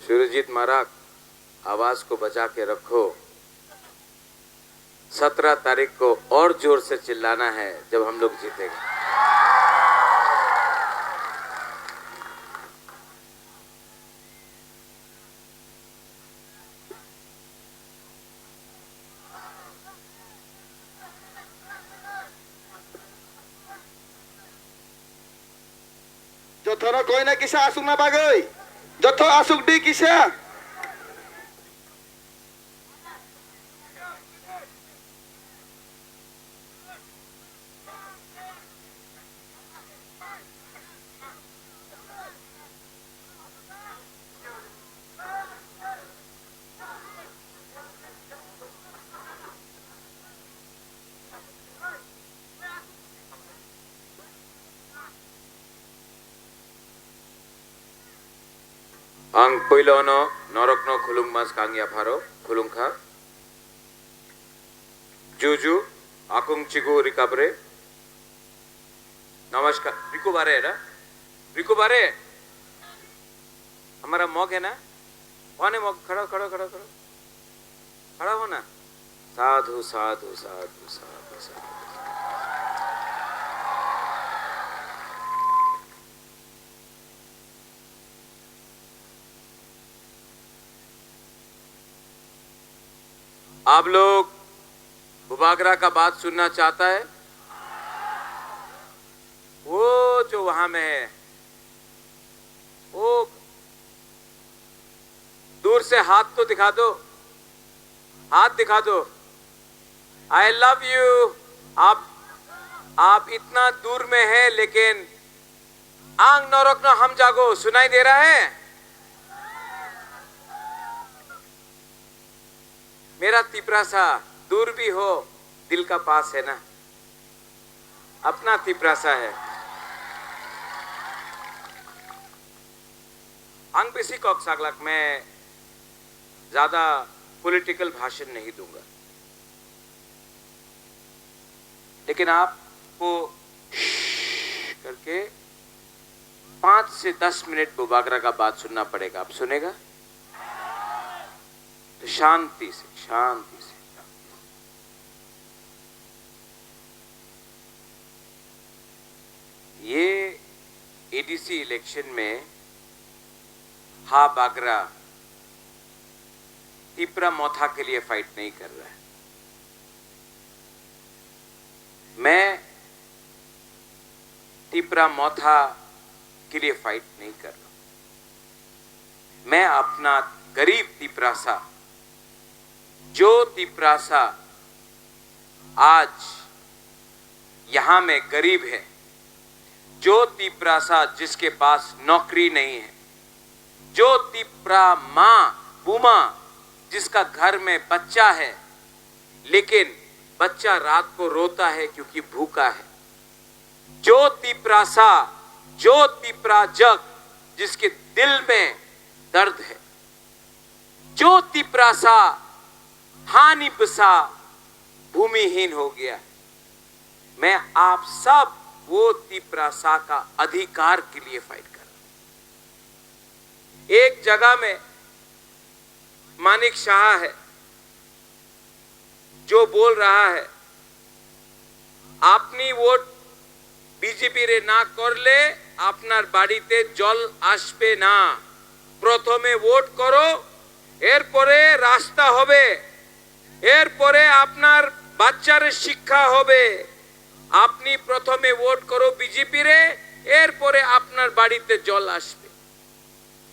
सुरजीत माराक, आवाज को बचा के रखो। 17 तारीख को और जोर से चिल्लाना है जब हम लोग जीतेंगे। Jothoro koina kisa asuk na bagoi. Jotho asuk di kisa. Ang पहिलो नरकनो खुलुङ mas kangya pharo khulungkha जुजु आकुंग चिगु रिकवरे नमस्कार रिको बारे है ना रिको बारे हमारा मॉक है ना कौन है मॉक खड़ा खड़ा खड़ा खड़ा खड़ा हो ना साधु साधु साधु साधु साधु आप लोग बुबागरा का बात सुनना चाहता है? वो जो वहां में है वो दूर से हाथ तो दिखा दो, हाथ दिखा दो। I love you. आप इतना दूर में है लेकिन आंग न रोकना हम जागो सुनाई दे रहा है? मेरा तिपरासा दूर भी हो दिल का पास है ना, अपना तिपरासा है। अंग बेसी कॉक्सागलक मैं ज्यादा पॉलिटिकल भाषण नहीं दूंगा, लेकिन आपको करके 5 से 10 मिनट बुबागरा का बात सुनना पड़ेगा। आप सुनेगा तो शांति से शांति से। ये एडीसी इलेक्शन में हा बागरा तिपरा मोथा के लिए फाइट नहीं कर रहा है। मैं तिपरा मोथा के लिए फाइट नहीं कर रहा। मैं अपना गरीब तिपरासा, जो तिपरासा आज यहां में गरीब है, जो तिपरासा जिसके पास नौकरी नहीं है, जो तिपरा मां बुमा जिसका घर में बच्चा है लेकिन बच्चा रात को रोता है क्योंकि भूखा है, जो तिपरासा, जो तिपराजक जिसके दिल में दर्द है, जो तिपरासा हानि बसा भूमिहीन हो गया। मैं आप सब वो तिपरासा का अधिकार के लिए फाइट कर रहा हूं। एक जगह में मानिक शाह है जो बोल रहा है आपनी वोट बीजेपी रे ना करले आपनार बाड़ीते जल आसबे ना, प्रथमे वोट करो एरपरे रास्ता होबे, एरपरे आपनार बाच्चारे शिक्षा होबे। आपनी प्रथमे वोट करो बीजेपी रे, एरपरे आपनार बाड़ीते जल आसबे।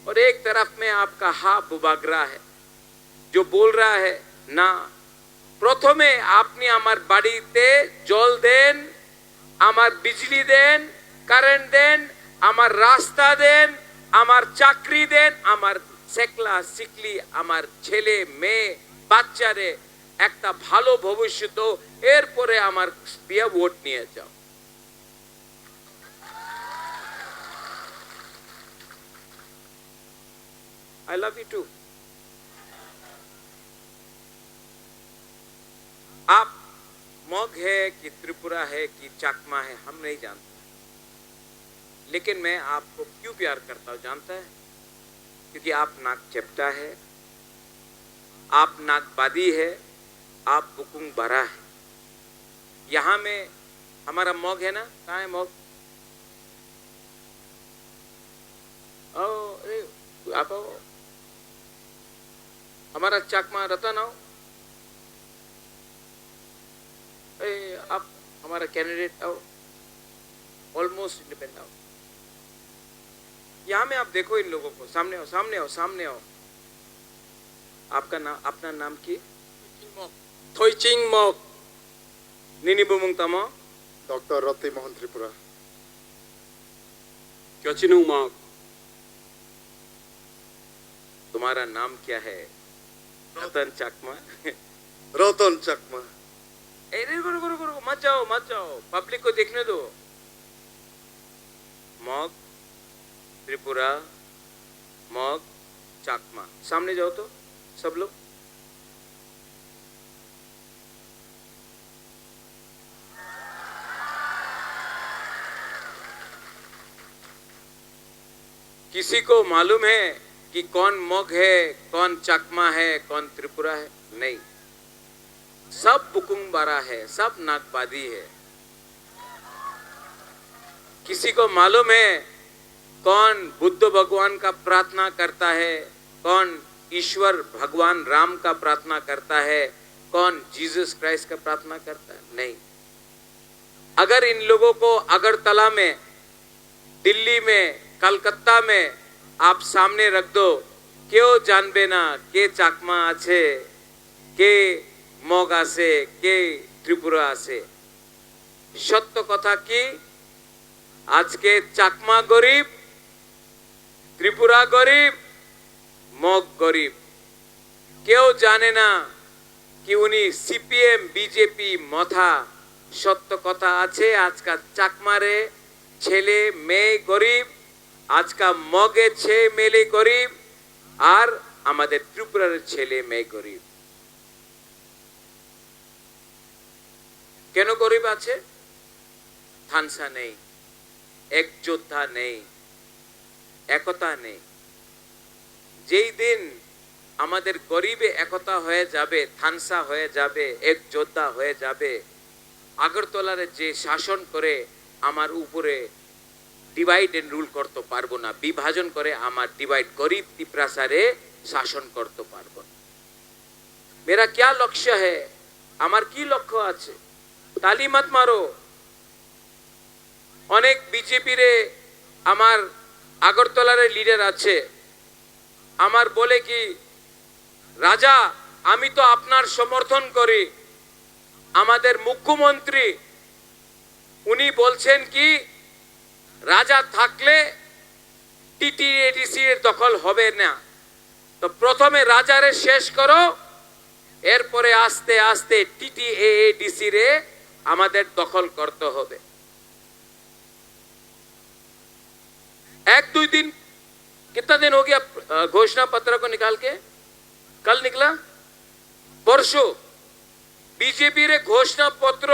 और एक तरफ में आपका हा बुबागरा है जो बोल रहा है ना, प्रथमे आपनी आमार बाड़ीते जल देन, आमार बिजली देन, कारेंट देन, आमार रास्ता देन, आमार चाकरी देन, आमार सेकला सिकली आमार छेले मेये बाच्चारे एकटा भालो भविष्यत एरपरे आमार दिया वोट निये जाओ। I love you too। आप मॉग है कि त्रिपुरा है कि चाकमा है हम नहीं जानते, लेकिन मैं आपको क्यों प्यार करता हूं जानता है? क्योंकि आप नाक चेपटा है, आप नाकबादी है, आप बुकुंग बरा है। यहाँ में हमारा मॉग है ना, कहाँ है मॉग? आओ, अरे आप आओ, हमारा चकमा रतन आओ, आप हमारा कैंडिडेट आओ, ऑलमोस्ट इंडिपेंडेंट आओ। यहाँ में आप देखो इन लोगों को, सामने आओ, सामने आओ, सामने आओ। आपका नाम, अपना नाम की? थोइचिंग मॉग निनी बुमुंग तमो डॉक्टर रति मोहन त्रिपुरा क्योचिनुंग मॉग। तुम्हारा नाम क्या है? रतन चकमा। रतन चकमा। रुको, मत जाओ, पब्लिक को देखने दो। मॉग त्रिपुरा, मॉग चकमा, सामने जाओ तो सब लोग। किसी को मालूम है कि कौन मॉग है, कौन चकमा है, कौन त्रिपुरा है? नहीं, सब बुकुंग बारा है, सब नागबादी है। किसी को मालूम है कौन बुद्ध भगवान का प्रार्थना करता है, कौन ईश्वर भगवान राम का प्रार्थना करता है, कौन जीसस क्राइस्ट का प्रार्थना करता है? नहीं। अगर इन लोगों को अगरतला में, दिल्ली में, कलकत्ता में आप सामने रख दो, क्यों जानबे ना के चाकमा आछे, के मग आछे, के त्रिपुरा आछे? सत्य कथा की आज के चाकमा गरीब, त्रिपुरा गरीब, मग गरीब। क्यों जाने ना कि उन्हीं सीपीएम बीजेपी मथा। सत्य कथा आछे आज का चाकमारे छेले मेये गरीब, आज का मगे छे मेले गरीब, और आमादेर त्रिपुरार छेले मेये गरीब। केन गरीब आछे? थानसा नहीं, एक योद्धा नहीं, एकता नहीं। जेई दिन आमादेर गरीबे एकता हये जाबे, थानसा हये जाबे, एक योद्धा हये जाबे, আগরতলারে যে শাসন করে আমার উপরে ডিভাইড এন্ড রুল করতে পারবো না, বিভাজন করে আমার ডিভাইড গরিব তিপ্রাসারে শাসন করতে পারবো না। मेरा क्या लक्ष्य है, আমার কি লক্ষ্য আছে? তালি মত মারো। অনেক বিজেপি রে আমার আগরতলার লিডার আছে, আমার বলে কি রাজা আমি তো আপনার সমর্থন করি। আমাদের মুখ্যমন্ত্রী উনি বলছেন কি রাজা থাকলে টিটিএডিসি এর দখল হবে না, তো প্রথমে রাজারে শেষ করো, এরপরে আস্তে আস্তে টিটিএডিসি রে আমাদের দখল করতে হবে। एक दो दिन, कितना दिन हो गया घोषणा पत्र को निकाल के? कल निकला, परसों बीजेपी रे घोषणा पत्र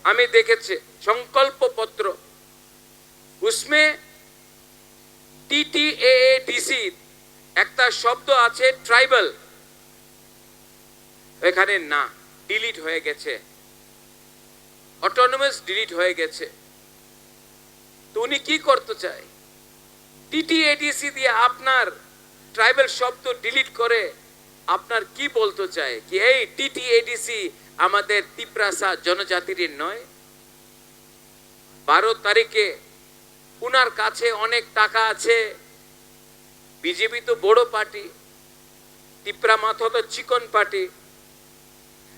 हमें देखे, संकल्प पत्र, उसमें टीटीएडीसी একটা শব্দ আছে ট্রাইবাল, এখানে না, ডিলিট হয়ে গেছে, অটোনমাস ডিলিট হয়ে গেছে। তো উনি কি করতে চায়? টিটিএডিসি দিয়ে আপনার ট্রাইবাল শব্দ ডিলিট করে আপনার কি বলতে চায় কি এই টিটিএডিসি আমাদের তিপ্রাসা জনজাতির নয়? 12 তারিখে উনার কাছে অনেক টাকা আছে, বিজেপি তো বড় পার্টি, তিপ্রা মাথা তো চিকন পার্টি।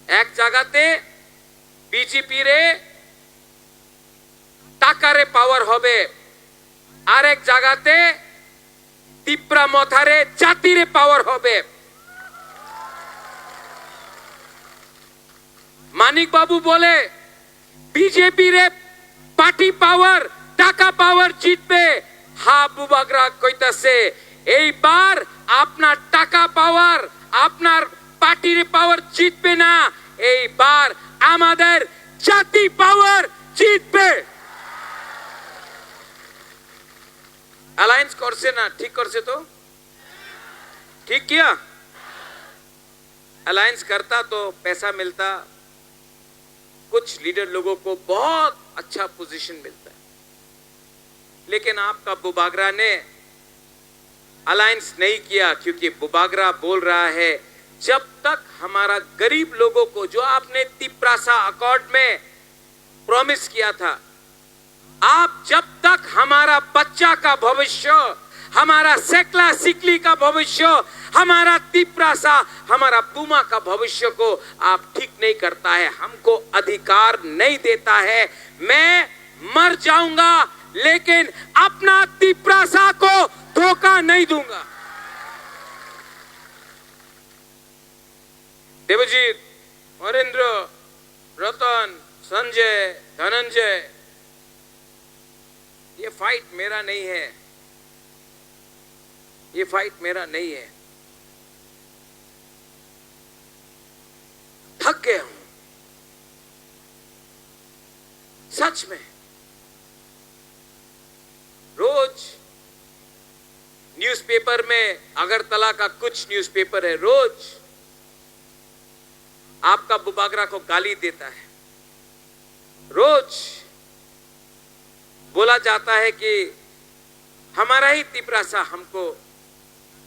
এক জায়গাতে বিজেপি রে টাকারে পাওয়ার হবে, আর এক জায়গাতে তিপ্রা মাথারে জাতিরে পাওয়ার হবে। মানিক বাবু বলে বিজেপি রে পার্টি পাওয়ার, টাকা পাওয়ার জিতবে। হাবু বাগরা কইতাছে এইবার আপনার টাকা পাওয়ার, আপনার পার্টির পাওয়ার জিতবে না, এইবার আমাদের জাতি পাওয়ার জিতবে। অ্যালায়েন্স করছে না, ঠিক করছে তো? ठीक किया? अलायंस करता तो पैसा मिलता, कुछ लीडर लोगों को बहुत अच्छा पोजीशन मिलता है, लेकिन आपका बुबागरा ने अलायंस नहीं किया, क्योंकि बुबागरा बोल रहा है जब तक हमारा गरीब लोगों को, जो आपने तिप्रासा अकॉर्ड में प्रॉमिस किया था, आप जब तक हमारा बच्चा का भविष्य, हमारा सेकला सिकली का भविष्य, हमारा तिप्रासा, हमारा पूमा का भविष्य को आप ठीक नहीं करता है, हमको अधिकार नहीं देता है, मैं मर जाऊंगा लेकिन अपना तिप्रासा को धोखा नहीं दूंगा। देवजीत, वरेंद्र, रतन, संजय, धनंजय, ये फाइट मेरा नहीं है, ये फाइट मेरा नहीं है। थक गया हूं सच में। रोज न्यूज़पेपर में, अगरतला का कुछ न्यूज़पेपर है, रोज आपका बुबागरा को गाली देता है, रोज बोला जाता है कि हमारा ही तिप्रासा हमको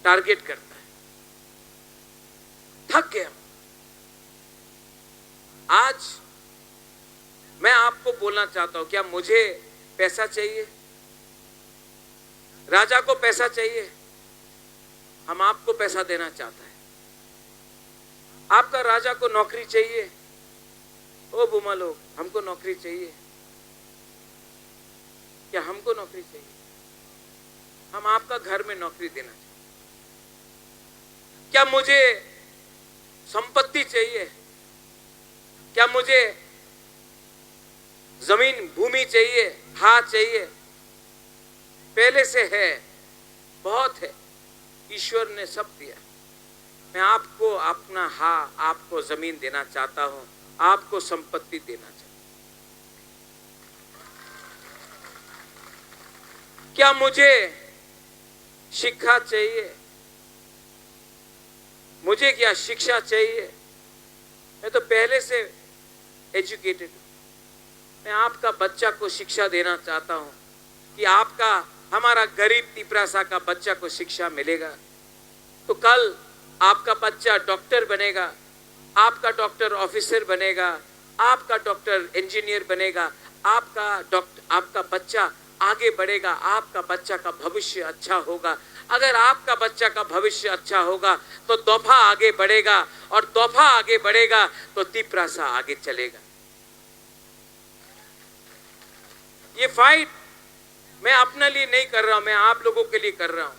टारगेट करता है। थक गया। आज मैं आपको बोलना चाहता हूं, क्या मुझे पैसा चाहिए? राजा को पैसा चाहिए? हम आपको पैसा देना चाहता है। आपका राजा को नौकरी चाहिए? ओ बुमा लोग, हमको नौकरी चाहिए। क्या हमको नौकरी चाहिए? हम आपका घर में नौकरी देना चाहिए। क्या मुझे संपत्ति चाहिए? क्या मुझे जमीन भूमि चाहिए? हाँ चाहिए, पहले से है, बहुत है, ईश्वर ने सब दिया। मैं आपको अपना हाँ, आपको जमीन देना चाहता हूं, आपको संपत्ति देना चाहता हूं। क्या मुझे शिक्षा चाहिए? मुझे क्या शिक्षा चाहिए? मैं तो पहले से एजुकेटेड हूं। मैं आपका बच्चा को शिक्षा देना चाहता हूं कि आपका, हमारा गरीब तिप्रासा का बच्चा को शिक्षा मिलेगा तो कल आपका बच्चा डॉक्टर बनेगा, आपका डॉक्टर ऑफिसर बनेगा, आपका डॉक्टर इंजीनियर बनेगा, आपका बच्चा आगे बढ़ेगा, आपका बच्चा का भविष्य अच्छा होगा। अगर आपका बच्चा का भविष्य अच्छा होगा तो तोहफा आगे बढ़ेगा, और तोहफा आगे बढ़ेगा तो तिप्रासा आगे चलेगा। ये फाइट मैं अपने लिए नहीं कर रहा हूं, मैं आप लोगों के लिए कर रहा हूं।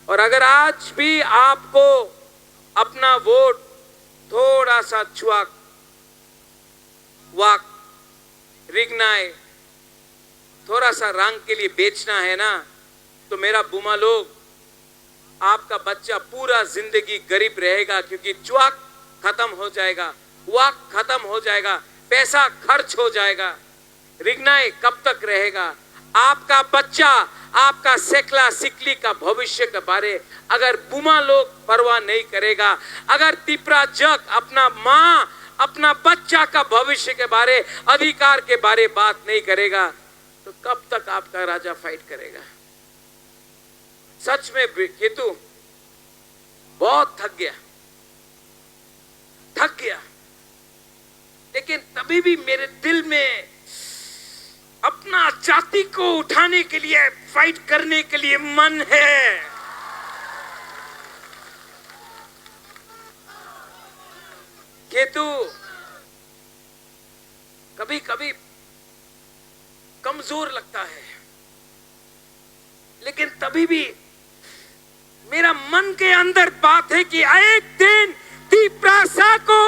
और अगर आज भी आपको अपना वोट थोड़ा सा छुआक, वाक, रिगनाय, थोड़ा सा रंग के लिए बेचना है ना, तो मेरा बुमा लोग, आपका बच्चा पूरा जिंदगी गरीब रहेगा, क्योंकि च्वाक खत्म हो जाएगा, वाक खत्म हो जाएगा, पैसा खर्च हो जाएगा, रिगनाई कब तक रहेगा? आपका बच्चा, आपका सेकला सिकली का भविष्य के बारे अगर बुमा लोग परवाह नहीं करेगा, अगर तिप्रा जग अपना माँ, अपना बच्चा का भविष्य के बारे, अधिकार के बारे बात नहीं करेगा, तो कब तक आपका राजा फाइट करेगा? सच में केतु बहुत थक गया, थक गया। लेकिन तभी भी मेरे दिल में अपना जाति को उठाने के लिए, फाइट करने के लिए मन है। केतु कभी कभी कमजोर लगता है, लेकिन तभी भी मेरा मन के अंदर बात है कि एक दिन तिप्रासा को,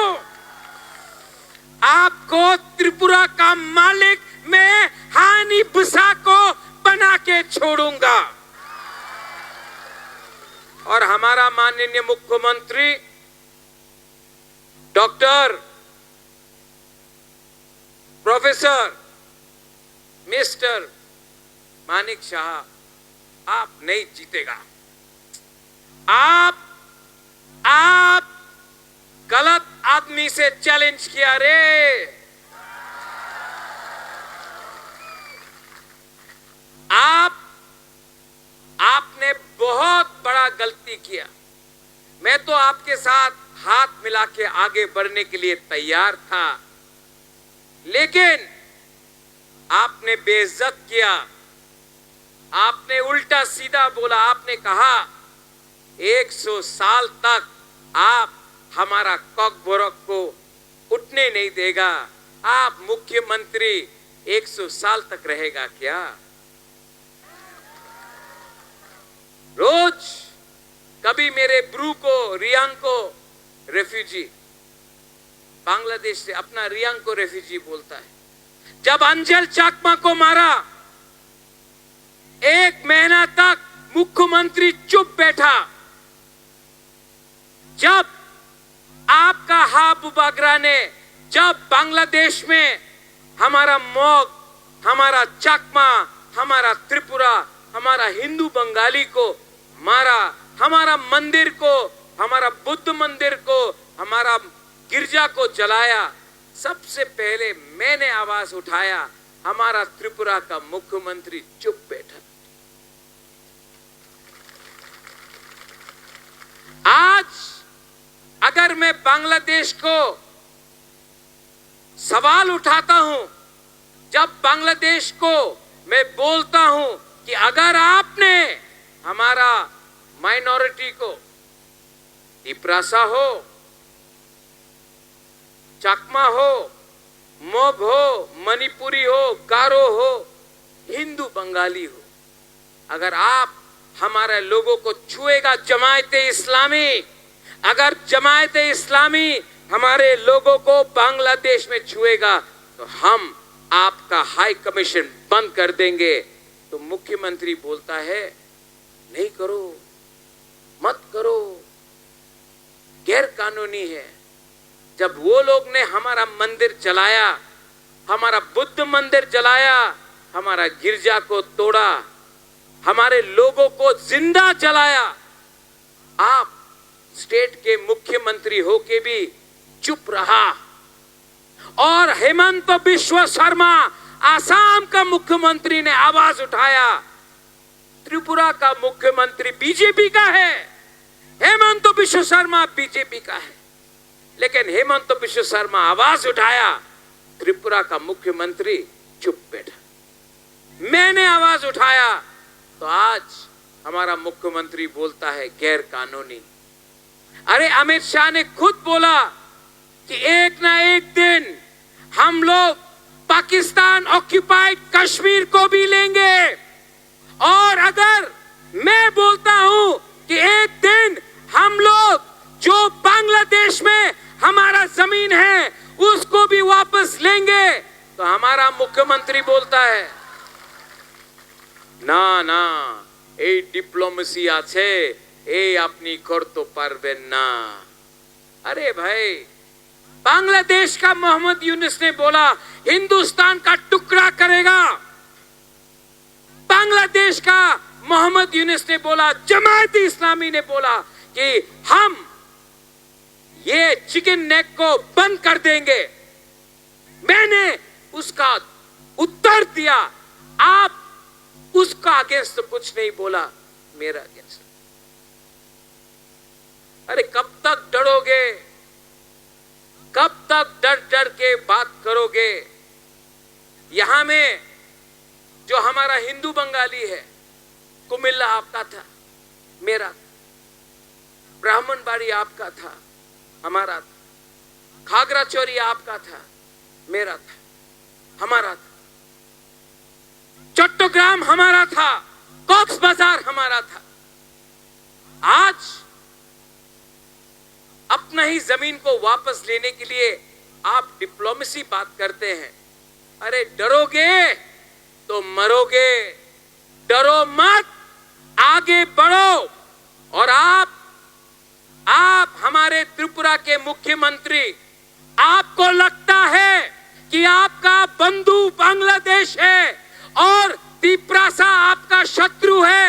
आपको त्रिपुरा का मालिक मैं हानि बुसा को बना के छोड़ूंगा। और हमारा माननीय मुख्यमंत्री doctor professor mister Manik Shah, आप नहीं जीतेगा, आप भूमि से चैलेंज किया रे। आपने बहुत बड़ा गलती किया। मैं तो आपके साथ हाथ मिला के आगे बढ़ने के लिए तैयार था, लेकिन आपने बेइज्जत किया। आपने उल्टा सीधा बोला। आपने कहा 100 साल तक आप हमारा कॉकबोरक को उठने नहीं देगा। आप मुख्यमंत्री 100 साल तक रहेगा क्या? रोज कभी मेरे ब्रू को, रियांग को रेफ्यूजी, बांग्लादेश से अपना रियांग को रेफ्यूजी बोलता है। जब अंजल चाकमा को मारा, 1 महीना तक मुख्यमंत्री चुप बैठा। जब आपका हाबू बागरा ने, जब बांग्लादेश में हमारा मॉग, हमारा चाकमा, हमारा त्रिपुरा, हमारा हिंदू बंगाली को मारा, हमारा मंदिर को, हमारा बुद्ध मंदिर को, हमारा गिरजा को जलाया, सबसे पहले मैंने आवाज उठाया। हमारा त्रिपुरा का मुख्यमंत्री चुप बैठा। आज अगर मैं बांग्लादेश को सवाल उठाता हूं, जब बांग्लादेश को मैं बोलता हूं कि अगर आपने हमारा माइनॉरिटी को, तिपरासा हो, चकमा हो, मोग हो, मणिपुरी हो, गारो हो, हिंदू बंगाली हो, अगर आप हमारे लोगों को छुएगा जमायते इस्लामी, अगर जमायते इस्लामी हमारे लोगों को बांग्लादेश में छुएगा तो हम आपका हाई कमीशन बंद कर देंगे। तो मुख्यमंत्री बोलता है नहीं करो, मत करो, गैर कानूनी है। जब वो लोग ने हमारा मंदिर जलाया, हमारा बुद्ध मंदिर जलाया, हमारा गिरजा को तोड़ा, हमारे लोगों को जिंदा जलाया, आप स्टेट के मुख्यमंत्री होके भी चुप रहा। और हेमंत बिश्व शर्मा आसाम का मुख्यमंत्री ने आवाज उठाया। त्रिपुरा का मुख्यमंत्री बीजेपी का है, हेमंत बिश्व शर्मा बीजेपी का है, लेकिन हेमंत बिश्व शर्मा आवाज उठाया, त्रिपुरा का मुख्यमंत्री चुप बैठा। मैंने आवाज उठाया तो आज हमारा मुख्यमंत्री बोलता है गैर कानूनी। अरे अमित शाह ने खुद बोला कि एक ना एक दिन हम लोग पाकिस्तान ऑक्युपाइड कश्मीर को भी लेंगे। और अगर मैं बोलता हूं कि एक दिन हम लोग जो बांग्लादेश में हमारा जमीन है उसको भी वापस लेंगे, तो हमारा मुख्यमंत्री बोलता है ना ना, এই ডিপ্লোমেসি আছে, এই আপনি করতে পারবেন না। अरे भाई, बांग्लादेश का मोहम्मद यूनुस ने बोला हिंदुस्तान का टुकड़ा करेगा। बांग्लादेश का मोहम्मद यूनुस ने बोला, जमात इस्लामी ने बोला कि हम ये चिकन नेक को बंद कर देंगे। मैंने उसका उत्तर दिया, आप उसका अगेंस्ट तो कुछ नहीं बोला, मेरा अगेंस्ट। अरे कब तक डरोगे? कब तक डर डर के बात करोगे? यहां में जो हमारा हिंदू बंगाली है, कुमिल्ला आपका था, मेरा था। ब्राह्मणबाड़ी आपका था, हमारा था। खागरा चोरी आपका था, मेरा था, हमारा था। चट्टग्राम हमारा था, कॉक्स बाजार हमारा था। आज अपना ही जमीन को वापस लेने के लिए आप डिप्लोमेसी बात करते हैं। अरे डरोगे तो मरोगे, डरो मत, आगे बढ़ो। और आप हमारे त्रिपुरा के मुख्यमंत्री, आपको लगता है कि आपका बंधु बांग्लादेश है और तिपरासा आपका शत्रु है।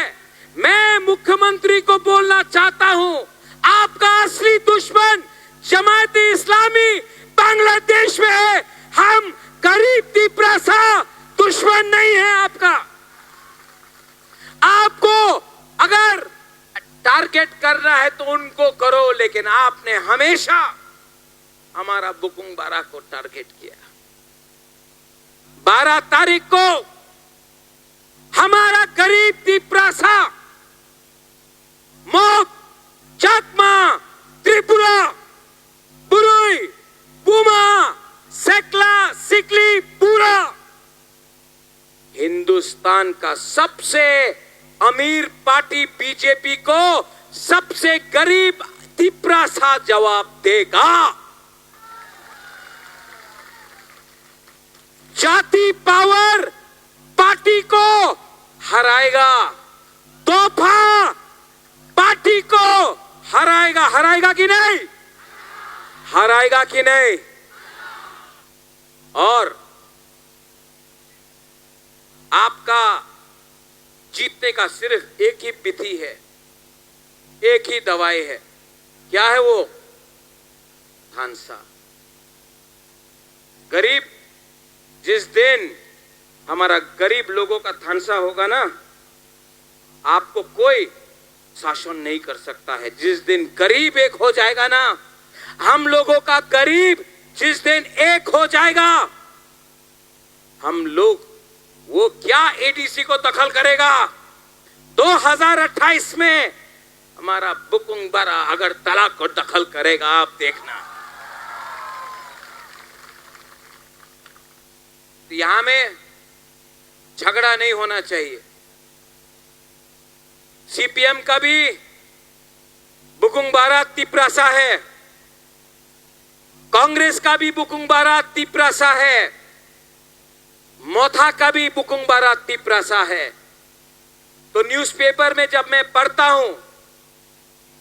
मैं मुख्यमंत्री को बोलना चाहता हूं, आपका असली दुश्मन जमाती इस्लामी बांग्लादेश में है। हम गरीब तिपरासा दुश्मन नहीं है आपका। आपको अगर टारगेट करना है तो उनको करो, लेकिन आपने हमेशा हमारा बुकुंग बारा को टारगेट किया। 12 तारीख को हमारा गरीब तिपरासा मोक, चाकमा, त्रिपुरा, बुरुई, पुमा, सेकला, सिकली, पूरा हिंदुस्तान का सबसे अमीर पार्टी बीजेपी को सबसे गरीब तिपरासा जवाब देगा। जाति पावर पार्टी को हराएगा, तोहफा पार्टी को हराएगा। हराएगा कि नहीं? हराएगा कि नहीं? और आपका जीतने का सिर्फ एक ही विधि है, एक ही दवाई है। क्या है वो? थानसा। गरीब, जिस दिन हमारा गरीब लोगों का थानसा होगा ना, आपको कोई शासन नहीं कर सकता है। जिस दिन गरीब एक हो जाएगा ना, हम लोगों का गरीब जिस दिन एक हो जाएगा, हम लोग, वो क्या एडीसी को दखल करेगा? 2028 में हमारा बुकुंग बारा अगरतला को दखल करेगा, आप देखना। तो यहां में झगड़ा नहीं होना चाहिए। सीपीएम का भी बुकुंग बारा तिपरासा है, कांग्रेस का भी बुकुंग बारा तिपरासा है, मोथा का भी बुकुंग बारा तिपरासा है। तो न्यूज़पेपर में जब मैं पढ़ता हूं,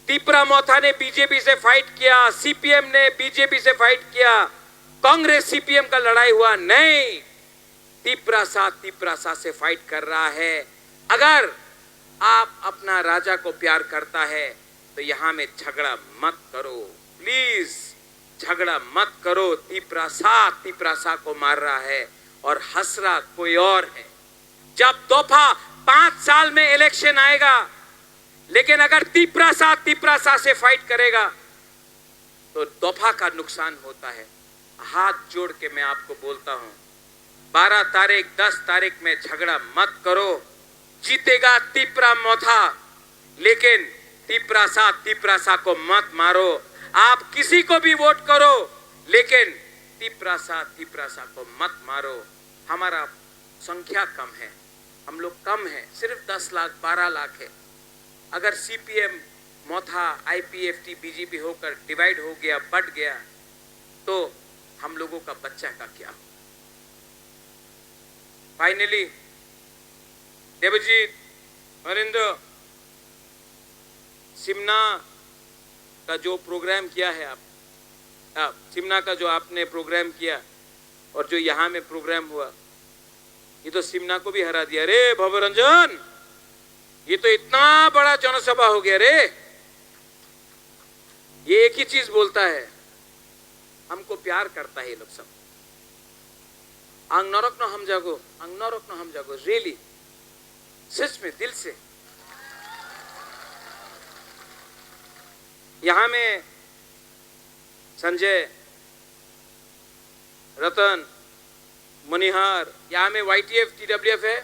तिपरा मोथा ने बीजेपी से फाइट किया, सीपीएम ने बीजेपी से फाइट किया, कांग्रेस सीपीएम का लड़ाई हुआ, नहीं, तिपरासा से फाइट कर रहा है। अगर आप अपना राजा को प्यार करता है तो यहां में झगड़ा मत करो, प्लीज झगड़ा मत करो। तिपरासा को मार रहा है और हंस रहा कोई और है। जब दफा 5 साल में इलेक्शन आएगा, लेकिन अगर तिपरासा से फाइट करेगा तो दफा का नुकसान होता है। हाथ जोड़ के मैं आपको बोलता हूं, 12 तारीख 10 तारीख में झगड़ा मत करो। जीतेगा तिपरा मोथा, लेकिन तिपरासा को मत मारो। आप किसी को भी वोट करो, लेकिन तिपरासा को मत मारो। हमारा संख्या कम है, हम लोग कम है, सिर्फ 10 लाख 12 लाख है। अगर सीपीएम मोथा आईपीएफटी बीजेपी होकर डिवाइड हो गया, बढ़ गया, तो हम लोगों का बच्चा का क्या? फाइनली देवजीत, हरिंद्र, सिमना का जो प्रोग्राम किया है आप, सिमना का जो आपने प्रोग्राम किया और जो यहाँ में प्रोग्राम हुआ, ये तो सिमना को भी हरा दिया रे भवरंजन। ये तो इतना बड़ा जनसभा हो गया रे। ये एक ही चीज बोलता है, हमको प्यार करता है ये लोग सब। आंग नरक न हम जागो, आंग नरक न हम जागो, रियली, सच में, दिल से। यहां में संजय, रतन, मनिहार, यहां में वाईटीएफ टीडब्ल्यूएफ है।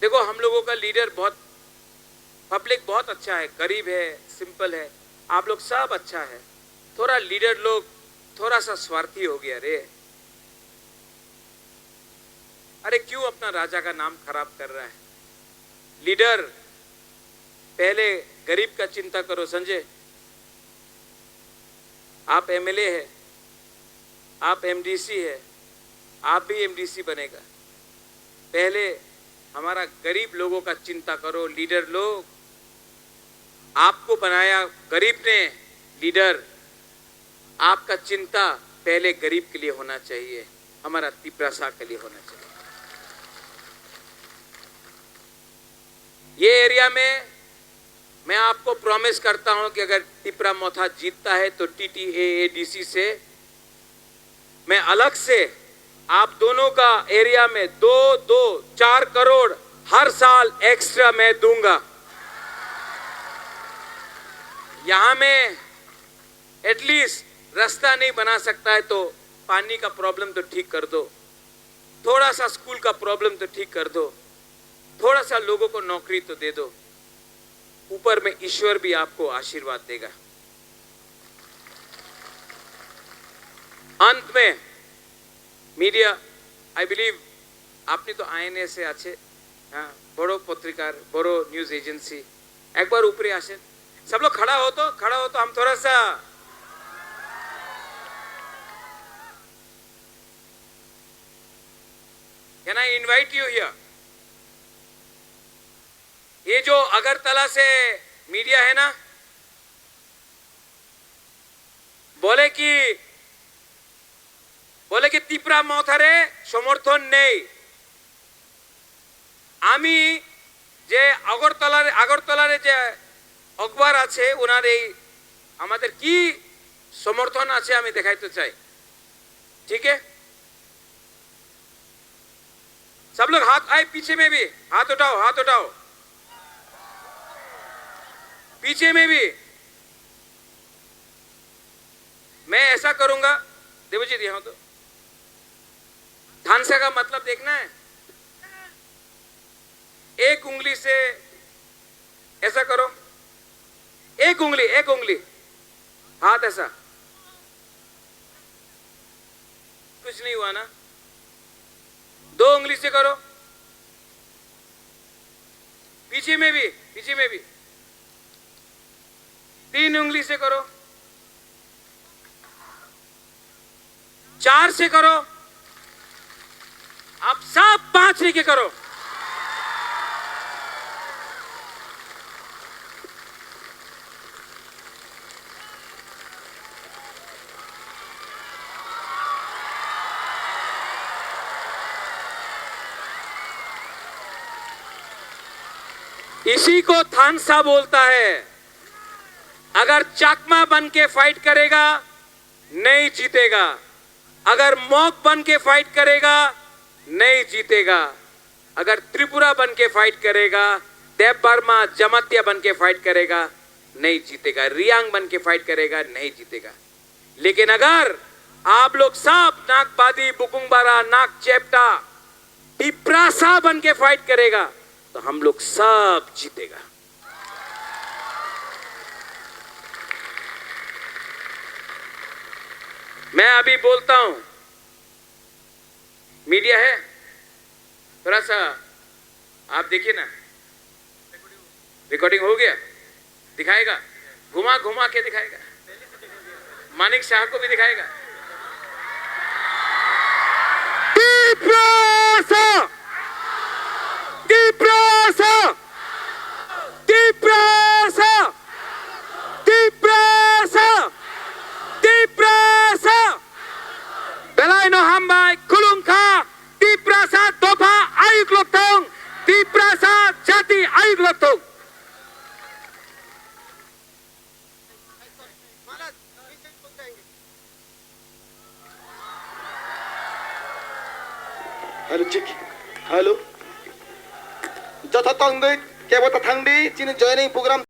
देखो, हम लोगों का लीडर बहुत, पब्लिक बहुत अच्छा है, गरीब है, सिंपल है, आप लोग सब अच्छा है। थोड़ा लीडर लोग थोड़ा सा स्वार्थी हो गया रे। अरे क्यों अपना राजा का नाम खराब कर रहा है? लीडर, पहले गरीब का चिंता करो। संजय, आप एमएलए है, आप एमडीसी है, आप भी एमडीसी बनेगा। पहले हमारा गरीब लोगों का चिंता करो। लीडर लोग, आपको बनाया गरीब ने लीडर, आपका चिंता पहले गरीब के लिए होना चाहिए, हमारा तिपरासा के लिए होना चाहिए। ये एरिया में मैं आपको प्रॉमिस करता हूं कि अगर तिपरा मोथा जीतता है तो TTAADC से मैं अलग से आप दोनों का एरिया में 4 करोड़ हर साल एक्स्ट्रा मैं दूंगा। यहां में एटलीस्ट रास्ता नहीं बना सकता है तो पानी का प्रॉब्लम तो ठीक कर दो, थोड़ा सा स्कूल का प्रॉब्लम तो ठीक कर दो, थोड़ा सा लोगों को नौकरी तो दे दो। ऊपर में ईश्वर भी आपको आशीर्वाद देगा। अंत में मीडिया, आई बिलीव আপনি তো আইএনএসে আছে, হ্যাঁ, বড় পত্রিকার বড় নিউজ एजेंसी, एक बार ऊपरी আসেন। सब लोग खड़ा हो तो हम थोड़ा सा can I invite you here. ये जो अगरतला से मीडिया है ना, बोले कि तिपरा मोथारे समर्थन নেই। আমি যে আগরতলার যে অখবার আছে ওনার এই আমাদের কি সমর্থন আছে আমি দেখাইতে চাই। ठीक है, सब लोग हाथ आए, पीछे में भी हाथ उठाओ, पीछे में भी। मैं ऐसा करूंगा, देवजीत यहां तो धानसा का मतलब देखना है। एक उंगली से ऐसा करो, एक उंगली हाथ ऐसा, कुछ नहीं हुआ ना। 2 उंगली से करो, पीछे में भी 3 उंगली से करो, 4 से करो, आप सब 5 लेके करो। इसी को थानसा बोलता है। अगर चाकमा बन के फाइट करेगा नहीं जीतेगा, अगर मॉक बन के फाइट करेगा नहीं जीतेगा, अगर त्रिपुरा बन के फाइट करेगा, देव बर्मा जमातिया बन के फाइट करेगा नहीं जीतेगा, रियांग बन के फाइट करेगा नहीं जीतेगा। लेकिन अगर आप लोग सब नागबादी, बुकुंगबारा, नाग चेप्टा, टिप्रासा बन के फाइट करेगा तो हम लोग सब जीतेगा। मैं अभी बोलता हूं, मीडिया है, थोड़ा सा आप देखिए ना, रिकॉर्डिंग हो गया, दिखाएगा, घुमा के दिखाएगा, मानिक शाह को भी दिखाएगा। Belaino hambai kulungka Tiprasa dopa ayuk lotong, Tiprasa jati ayuk lotong। Hello चिक, हेलो जथा तंग दे के बता थंगडी चिन जॉइनिंग प्रोग्राम